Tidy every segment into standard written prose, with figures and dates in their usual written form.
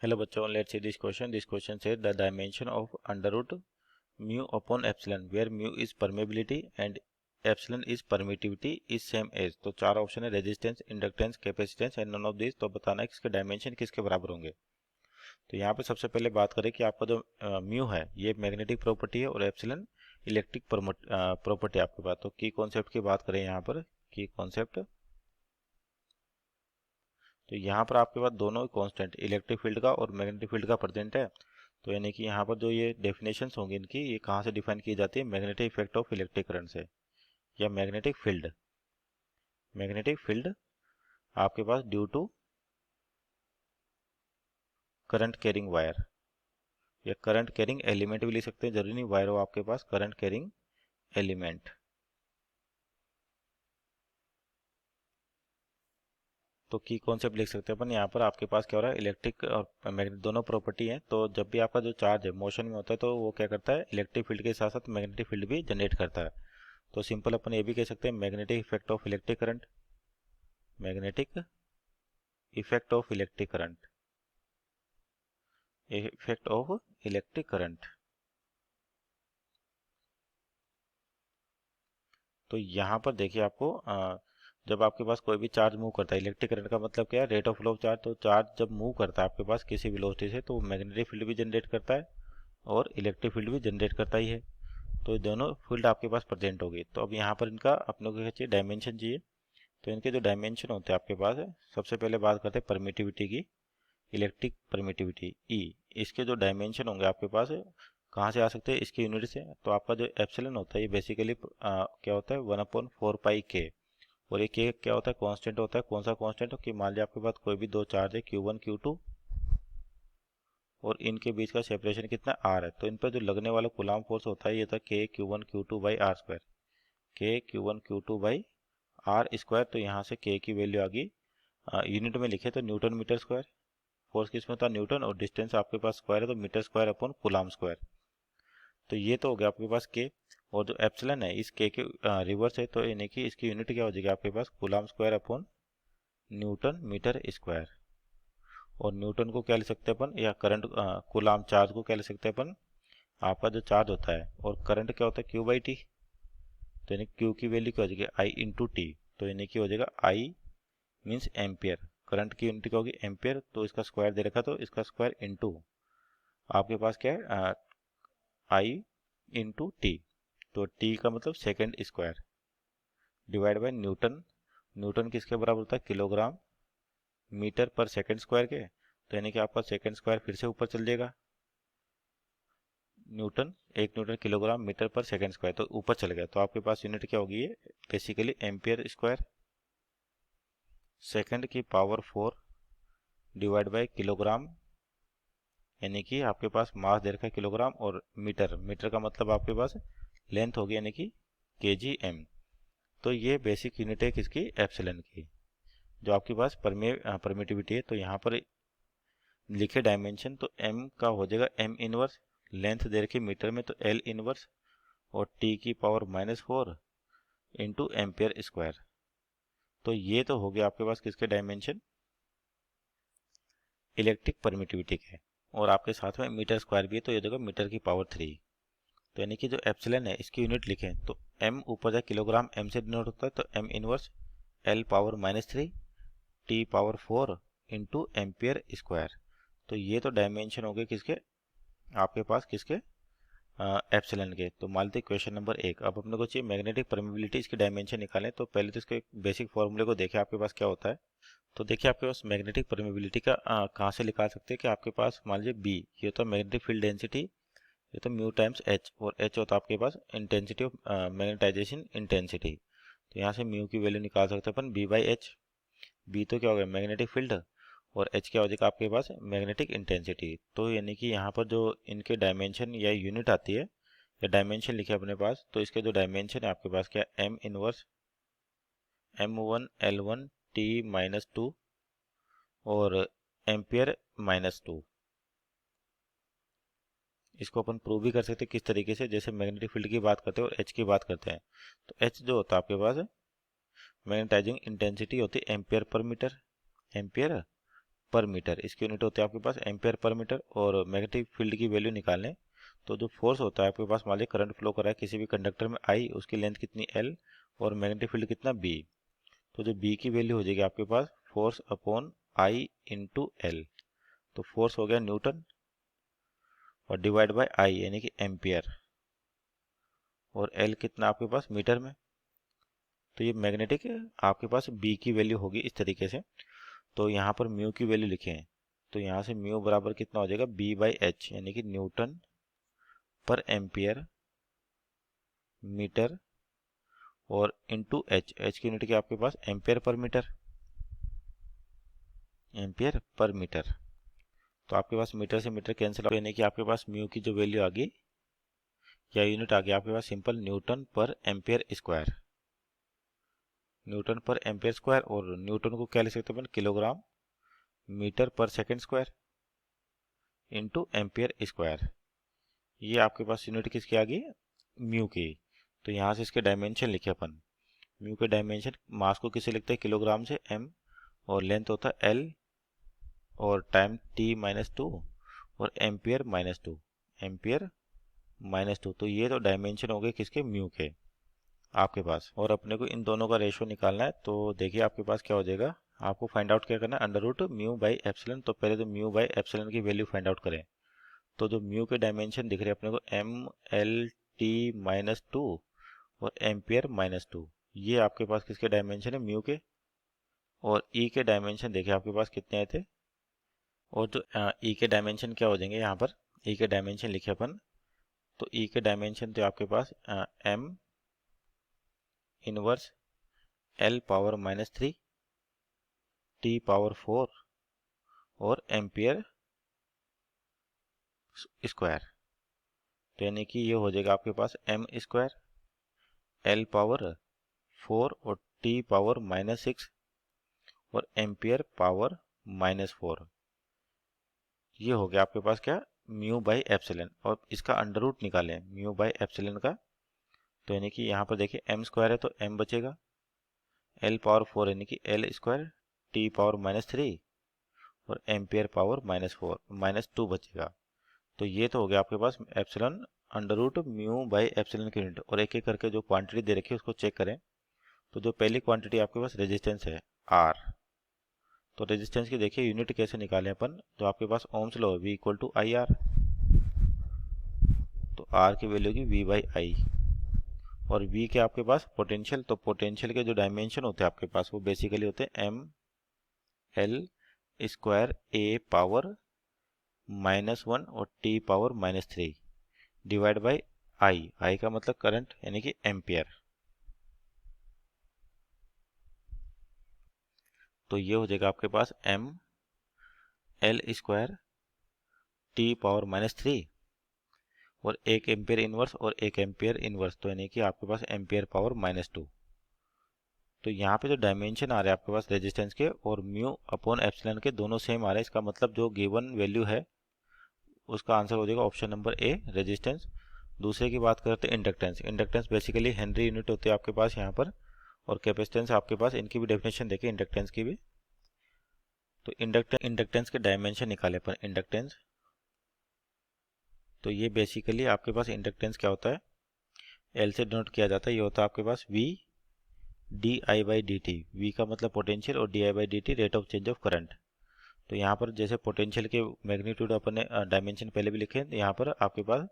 Hello बच्चों, let's see this question. This question says the dimension of under root mu upon epsilon where mu is permeability and epsilon is permittivity is same as। तो चार option है, resistance, inductance, capacitance and none of this. तो बताना है कि इसके dimension किसके बराबर होंगे। तो यहाँ पे सबसे पहले बात करें कि आपका जो म्यू है ये मैग्नेटिक प्रॉपर्टी है और एप्सिलॉन इलेक्ट्रिक प्रॉपर्टी आपके पास। तो की कॉन्सेप्ट की बात करें यहाँ पर, की कॉन्सेप्ट, तो यहाँ पर आपके पास दोनों कांस्टेंट इलेक्ट्रिक फील्ड का और मैग्नेटिक फील्ड का प्रेजेंट है। तो यानी कि यहाँ पर जो ये डेफिनेशंस होंगी इनकी, ये कहाँ से डिफाइन की जाती है, magnetic effect of electric current से, या मैग्नेटिक फील्ड। मैग्नेटिक फील्ड आपके पास due to current carrying wire, या करंट कैरिंग एलिमेंट भी लिख सकते हैं, जरूरी नहीं वायर हो आपके पास, करंट कैरिंग एलिमेंट। तो की कॉन्सेप्ट लिख सकते हैं अपन। यहाँ पर आपके पास क्या हो रहा है, इलेक्ट्रिक और मैग्नेटिक दोनों प्रॉपर्टी है। तो जब भी आपका जो चार्ज है मोशन में होता है तो वो क्या करता है, इलेक्ट्रिक फील्ड के साथ साथ मैग्नेटिक फील्ड भी जनरेट करता है। तो सिंपल अपन ये भी कह सकते हैं magnetic effect of electric current, magnetic effect of electric current, effect of electric current. तो यहाँ पर देखिए आपको जब आपके पास कोई भी चार्ज मूव करता है, इलेक्ट्रिक करंट का मतलब क्या है, rate of flow of charge. तो चार्ज जब मूव करता है आपके पास किसी वेलोसिटी से, तो मैग्नेटिक फील्ड भी जनरेट करता है और इलेक्ट्रिक फील्ड भी जनरेट करता ही है। तो दोनों फील्ड आपके पास प्रेजेंट होगी। तो अब यहाँ पर इनका अपने को क्या चाहिए, डायमेंशन चाहिए। तो इनके जो डायमेंशन होते हैं आपके पास है, सबसे पहले बात करते हैं परमिटिविटी की, इलेक्ट्रिक परमिटिविटी ई। इसके जो डायमेंशन होंगे आपके पास कहाँ से आ सकते हैं, इसकी यूनिट से। तो आपका जो एप्सिलॉन होता है ये बेसिकली क्या होता है, 1/4πk। और ये के क्या होता है, कांस्टेंट होता है। कौन सा कांस्टेंट, कि मान लिया आपके पास कोई भी दो चार्ज है Q1 Q2 और इनके बीच का सेपरेशन कितना R है। तो इन पर जो लगने वाला कूलाम फोर्स होता है ये था K Q1 Q2/R², K Q1 Q2/R²। तो यहाँ से K की वैल्यू आ गई, यूनिट में लिखे तो न्यूटन मीटर स्क्वायर। फोर्स किसमें था, न्यूटन, और डिस्टेंस आपके पास स्क्वायर है तो metre square upon coulomb square. तो ये तो हो गया आपके पास के। और जो एप्सिलॉन है इस के रिवर्स है, तो यानी कि इसकी यूनिट क्या हो जाएगी आपके पास, coulomb square upon newton meter square. और न्यूटन को क्या लिख सकते हैं अपन, या करंट कूलाम चार्ज को क्या लिख सकते हैं अपन, आपका जो चार्ज होता है। और करंट क्या होता है, Q/T। तो यानी Q की वैल्यू क्या हो जाएगी, I × T। तो यानी कि हो जाएगा I मीन्स एम्पियर, करंट की यूनिट क्या होगी एम्पियर। तो इसका स्क्वायर दे रखा, तो इसका स्क्वायर इंटू आपके पास क्या है, I × T। तो T का मतलब second square divide by Newton. Newton किसके बराबर होता है, किलोग्राम मीटर पर सेकेंड स्क्वायर के। तो यानी कि आपका सेकेंड स्क्वायर फिर से ऊपर चल जाएगा, न्यूटन, एक न्यूटन किलोग्राम मीटर पर सेकेंड स्क्वायर, तो ऊपर चल गया। तो आपके पास यूनिट क्या होगी, ये बेसिकली एम्पियर स्क्वायर सेकेंड की पावर 4 डिवाइड बाय किलोग्राम। यानी कि आपके पास मास दे रखा है किलोग्राम, और मीटर, मीटर का मतलब आपके पास लेंथ होगी यानी कि kgm। तो ये बेसिक यूनिट है किसकी, एप्सिलॉन की, जो आपके पास परमिटिविटी है। तो यहाँ पर लिखे डायमेंशन, तो m का हो जाएगा m इनवर्स, लेंथ दे रखी मीटर में तो l इनवर्स, और t की पावर -4 इंटू एम्पियर स्क्वायर। तो ये तो हो गया आपके पास किसके डायमेंशन, इलेक्ट्रिक परमिटिविटी के। और आपके साथ में मीटर स्क्वायर भी है, तो ये देखो मीटर की पावर 3। तो यानी कि जो एप्सिलॉन है इसकी यूनिट लिखें तो m ऊपर जाए किलोग्राम, m से डिनोट होता है, तो m inverse l power -3 t power 4 into ampere square. तो ये तो डायमेंशन हो गए किसके, आपके पास किसके, एप्सिलॉन के। तो मान लेते क्वेश्चन नंबर 1। अब अपने को चाहिए मैग्नेटिक परमिबिलिटी, इसकी डायमेंशन निकालें। तो पहले तो इसके बेसिक फॉर्मूले को देखें आपके पास क्या होता है। तो देखिए आपके पास मैग्नेटिक परमिबिलिटी का कहाँ से निकाल सकते हैं, कि आपके पास मान लीजिए बी, ये तो मैग्नेटिक फील्ड डेंसिटी, ये तो म्यू टाइम्स एच, और एच होता है आपके पास इंटेंसिटी ऑफ मैग्नेटाइजेशन इंटेंसिटी। तो यहाँ से म्यू की वैल्यू निकाल सकते हैं अपन B/H। बी तो क्या हो गया, मैग्नेटिक फील्ड, और एच क्या हो जाएगा आपके पास, मैग्नेटिक इंटेंसिटी। तो यानी कि यहाँ पर जो इनके डायमेंशन या यूनिट आती है, या डायमेंशन लिखे अपने पास, तो इसके जो डायमेंशन है आपके पास क्या, m inverse M1 L1 T-2 और एम्पियर -2। इसको अपन प्रूव भी कर सकते हैं किस तरीके से, जैसे मैग्नेटिक फील्ड की बात करते हैं और एच की बात करते हैं। तो एच जो होता है आपके पास मैग्नेटाइजिंग इंटेंसिटी होती है ampere per metre, ampere per metre, इसकी यूनिट होती है आपके पास एम्पियर पर मीटर। और मैग्नेटिक फील्ड की वैल्यू निकालने, तो जो फोर्स होता है आपके पास, मान लीजिए करंट फ्लो कर रहा है किसी भी कंडक्टर में आई, उसकी लेंथ कितनी एल और मैग्नेटिक फील्ड कितना बी। तो जो बी की वैल्यू हो जाएगी आपके पास force upon I into L. तो फोर्स हो गया न्यूटन और डिवाइड बाय आई यानी कि एम्पियर, और एल कितना आपके पास मीटर में। तो ये मैग्नेटिक आपके पास बी की वैल्यू होगी इस तरीके से। तो यहाँ पर म्यू की वैल्यू लिखें, तो यहाँ से म्यू बराबर कितना हो जाएगा बी बाई एच यानी कि न्यूटन पर एम्पियर मीटर, और इंटू एच, एच की यूनिट क्या आपके पास ampere per metre, ampere per metre. तो आपके पास मीटर से मीटर कैंसिल हो, यानी कि आपके पास म्यू की जो वैल्यू आ गई या यूनिट आ गई आपके पास सिंपल न्यूटन पर एम्पियर स्क्वायर, न्यूटन पर एम्पियर स्क्वायर। और न्यूटन को क्या लिख सकते हैं अपन, किलोग्राम मीटर पर second square into ampere square. ये आपके पास यूनिट किसकी आ गई, म्यू की। तो यहाँ से इसके डायमेंशन लिखे अपन, म्यू के डायमेंशन, मास को किसे लिखते हैं किलोग्राम से एम, और लेंथ होता है एल, और टाइम टी माइनस टू, और ampere minus to, ampere minus to. तो ये तो डायमेंशन हो गए किसके, म्यू के आपके पास। और अपने को इन दोनों का रेशो निकालना है। तो देखिए आपके पास क्या हो जाएगा, आपको फाइंड आउट क्या करना है, under root mu by epsilon. तो पहले तो म्यू बाई एप्सिलन की वैल्यू फाइंड आउट करें। तो जो म्यू के डायमेंशन दिख रहे हैं अपने को M L T minus two और एम्पियर माइनस टू, ये आपके पास किसके डायमेंशन है, म्यू के। और ई के डायमेंशन देखिए आपके पास कितने आए थे, और जो ई के डायमेंशन क्या हो जाएंगे यहाँ पर, ई के डायमेंशन लिखे अपन। तो ई के डायमेंशन थे आपके पास M inverse L power minus three, T power four, और एम्पियर स्क्वायर। तो यानी कि ये हो जाएगा आपके पास M square L power four और टी पावर माइनस सिक्स और एम्पियर पावर माइनस फोर। ये हो गया आपके पास क्या, म्यू बाई एप्सिलन। और इसका अंडर रूट निकालें म्यू बाई एप्सिलन का। तो यानी कि यहाँ पर देखिए एम स्क्वायर है तो एम बचेगा, एल पावर फोर यानी कि L square, T power minus three और ampere power minus four, minus two बचेगा। तो ये तो हो गया आपके पास epsilon under root mu by epsilon की यूनिट। और एक एक करके जो क्वांटिटी दे रखी है उसको चेक करें। तो जो पहली क्वांटिटी आपके पास रेजिस्टेंस है आर, तो रेजिस्टेंस की देखिए यूनिट कैसे निकालें अपन। तो आपके पास ohm's law V equal to I R, तो आर की वैल्यू की V बाई आई। और V के आपके पास पोटेंशियल, तो पोटेंशियल के जो डायमेंशन होते हैं आपके पास वो बेसिकली होते हैं M L square A power minus one और T power minus three divide by I, I का मतलब करंट यानी कि एम्पियर। तो ये हो जाएगा आपके पास M L square T power minus three और एक एम्पियर इनवर्स और एक एम्पियर इनवर्स, तो यानी कि आपके पास एम्पियर पावर माइनस टू। तो यहाँ पे जो डायमेंशन आ रहे हैं आपके पास रेजिस्टेंस के और म्यू अपॉन एप्सिलन के दोनों सेम आ रहे हैं। इसका मतलब जो गिवन वैल्यू है उसका आंसर हो जाएगा ऑप्शन नंबर ए रेजिस्टेंस। दूसरे की बात करते हैं inductance. Inductance basically Henry unit होती है आपके पास यहाँ पर, और कैपेसिटेंस आपके पास, इनकी भी डेफिनेशन देखिए इंडक्टेंस की भी। तो इंडक्टेंस के डायमेंशन निकाले पर इंडक्टेंस, तो ये बेसिकली आपके पास इंडक्टेंस क्या होता है, एल से डिनोट किया जाता है। ये होता है आपके पास V D I by D T, V का मतलब पोटेंशियल और D I by D T rate of change of current. तो यहाँ पर जैसे पोटेंशियल के मैग्नीट्यूड अपन ने डायमेंशन पहले भी लिखे हैं, तो यहाँ पर आपके पास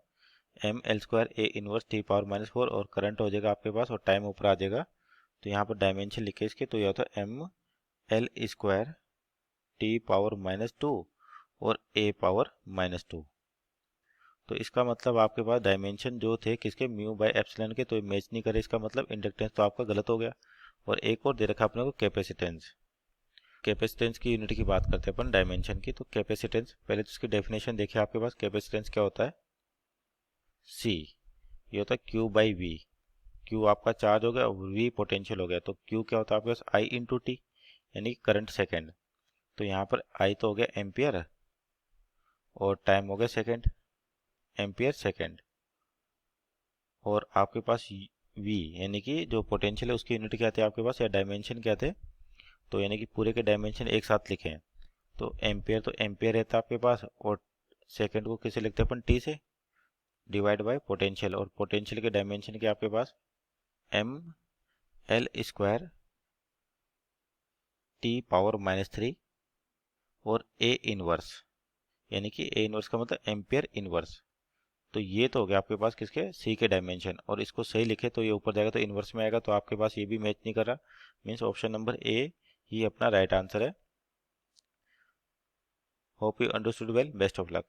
M L square A inverse T power minus four और करंट हो जाएगा आपके पास और टाइम ऊपर आ जाएगा। तो यहाँ पर डायमेंशन लिखे इसके, तो यह होता है M L square T power minus two और ए पावर माइनस टू। तो इसका मतलब आपके पास डायमेंशन जो थे किसके, म्यू बाय एप्सिलन के, तो मैच नहीं करे। इसका मतलब इंडक्टेंस तो आपका गलत हो गया। और एक और दे रखा अपने को कैपेसिटेंस। कैपेसिटेंस की यूनिट की बात करते हैं अपन डायमेंशन की। तो कैपेसिटेंस पहले तो इसकी डेफिनेशन देखिए आपके पास, कैपेसिटेंस क्या होता है, सी, ये होता है क्यू बाई वी। क्यू आपका चार्ज हो गया और वी पोटेंशियल हो गया। तो क्यू क्या होता है आपके पास, आई इंटू टी यानी करंट सेकेंड। तो यहाँ पर आई तो हो गया एम्पियर और टाइम हो गया सेकेंड, एम्पियर सेकेंड। और आपके पास v यानी कि जो पोटेंशियल है उसकी यूनिट क्या थे आपके पास, या डायमेंशन क्या थे। तो यानी कि पूरे के डायमेंशन एक साथ लिखे हैं। तो एम्पियर रहता है आपके पास, और सेकंड को किसे लिखते हैं अपन, टी से डिवाइड बाय पोटेंशियल, और पोटेंशियल के डायमेंशन के आपके पास M L square T power -3 और ए इनवर्स, यानी कि ए इनवर्स का मतलब एम्पियर इनवर्स। तो ये तो हो गया आपके पास किसके, सी के डायमेंशन, और इसको सही लिखे तो ये ऊपर जाएगा तो इनवर्स में आएगा, तो आपके पास ये भी मैच नहीं कर रहा, मीन्स ऑप्शन नंबर ए ही अपना राइट आंसर है। Hope you understood well, best of luck.